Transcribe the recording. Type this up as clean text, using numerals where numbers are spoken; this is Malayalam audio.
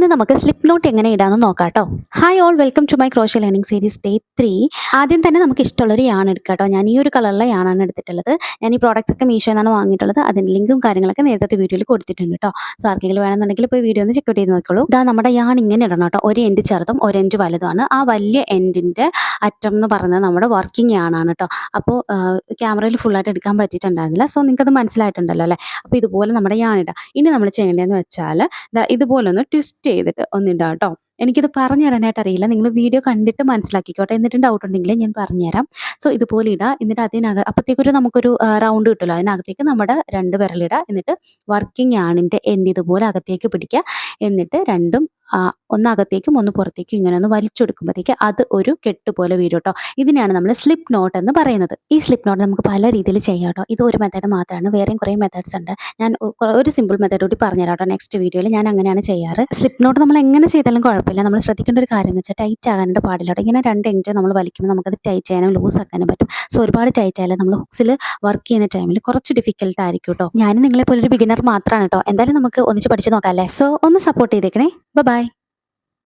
ഇന്ന് നമുക്ക് സ്ലിപ്പ് നോട്ട് എങ്ങനെ ഇടാമെന്ന് നോക്കാം കേട്ടോ. Hi all, welcome to my crochet learning series day 3. ആദ്യം തന്നെ നമുക്ക് ഇഷ്ടമുള്ളൊരു യാണ് എടുക്കാം കേട്ടോ. ഞാൻ ഈ ഒരു കളറിലെ യാണാണ് എടുത്തിട്ടുള്ളത്. ഞാൻ ഈ പ്രോഡക്റ്റ്സ് ഒക്കെ മീഷോ എന്നാണ് വാങ്ങിയിട്ടുള്ളത്. അതിൻ്റെ ലിങ്കും കാര്യങ്ങളൊക്കെ നേരത്തെ വീഡിയോയിൽ കൊടുത്തിട്ടുണ്ട് കേട്ടോ. സോ ആർക്കെങ്കിലും വേണമെന്നുണ്ടെങ്കിൽ ഇപ്പോൾ വീഡിയോ ഒന്ന് ചെക്ക് ഔട്ട് ചെയ്ത് നോക്കിക്കോളൂ. ഇതാ നമ്മുടെ യാൺ ഇങ്ങനെ ഇടണം കേട്ടോ. ഒരു എൻഡ് ചെറുതും ഒരു എൻഡ് വലുതുമാണ്. ആ വലിയ എൻഡിൻ്റെ അറ്റം എന്ന് പറയുന്നത് നമ്മുടെ വർക്കിംഗ് യാണാണ് കേട്ടോ. അപ്പോൾ ക്യാമറയിൽ ഫുള്ളായിട്ട് എടുക്കാൻ പറ്റിയിട്ടുണ്ടായിരുന്നില്ല. സോ നിങ്ങൾക്കത് മനസ്സിലായിട്ടുണ്ടല്ലോ അല്ലേ. അപ്പോൾ ഇതുപോലെ നമ്മുടെ യാൺ ഇടാം. ഇനി നമ്മൾ ചെയ്യേണ്ടതെന്ന് വെച്ചാൽ ഇതുപോലെ ഒന്ന് ട്വിസ്റ്റ് ചെയ്തിട്ട് ഒന്നിടാം കേട്ടോ. എനിക്കിത് പറഞ്ഞു തരാനായിട്ട് അറിയില്ല. നിങ്ങൾ വീഡിയോ കണ്ടിട്ട് മനസ്സിലാക്കിക്കോട്ടെ. എന്നിട്ട് ഡൗട്ട് ഉണ്ടെങ്കിൽ ഞാൻ പറഞ്ഞുതരാം. സോ ഇതുപോലെ ഇടുക. എന്നിട്ട് അപ്പോഴത്തേക്കൊരു നമുക്കൊരു റൗണ്ട് കിട്ടുമല്ലോ. അതിനകത്തേക്ക് നമ്മുടെ 2 വിരലിടുക. എന്നിട്ട് വർക്കിംഗ് ആണിൻ്റെ എൻഡ് ഇതുപോലെ അകത്തേക്ക് പിടിക്കുക. എന്നിട്ട് രണ്ടും ഒന്ന് അകത്തേക്കും ഒന്ന് പുറത്തേക്കും ഇങ്ങനെ ഒന്ന് വലിച്ചെടുക്കുമ്പോഴത്തേക്ക് അത് ഒരു കെട്ട് പോലെ വീരും കേട്ടോ. ഇതിനെയാണ് നമ്മൾ സ്ലിപ്പ് നോട്ട് എന്ന് പറയുന്നത്. ഈ സ്ലിപ്പ് നോട്ട് നമുക്ക് പല രീതിയിൽ ചെയ്യാം കേട്ടോ. ഇത് ഒരു മെത്തേഡ് മാത്രമാണ്. വേറെയും കുറേ മെത്തേഡ്സ് ഉണ്ട്. ഞാൻ ഒരു സിമ്പിൾ മെത്തേഡ് കൂടി പറഞ്ഞുതരാം കേട്ടോ. നെക്സ്റ്റ് വീഡിയോയിൽ ഞാൻ അങ്ങനെയാണ് ചെയ്യാറ്. സ്ലിപ്പ് നോട്ട് നമ്മൾ എങ്ങനെ ചെയ്താലും കുഴപ്പമില്ല. നമ്മൾ ശ്രദ്ധിക്കേണ്ട ഒരു കാര്യം എന്ന് വെച്ചാൽ ടൈറ്റ് ആകാനായിട്ട് പാടില്ല കേട്ടോ. ഇങ്ങനെ 2 ഇഞ്ച് നമ്മൾ വലിക്കുമ്പോൾ നമുക്കത് ടൈറ്റ് ചെയ്യാനും ലൂസ് ആക്കാനും പറ്റും. സോ ഒരുപാട് ടൈറ്റ് ആയാലും നമ്മൾ ഹുക്സിൽ വർക്ക് ചെയ്യുന്ന ടൈമിൽ കുറച്ച് ഡിഫിക്കൽട്ട് ആയിരിക്കും കേട്ടോ. ഞാൻ നിങ്ങളെ പോലെ ഒരു ബിഗിനർ മാത്രമാണ് കേട്ടോ. എന്തായാലും നമുക്ക് ഒന്നിച്ച് പഠിച്ച് നോക്കാം അല്ലേ. സോ ഒന്ന് സപ്പോർട്ട് ചെയ്തേക്കണേ. ബൈ.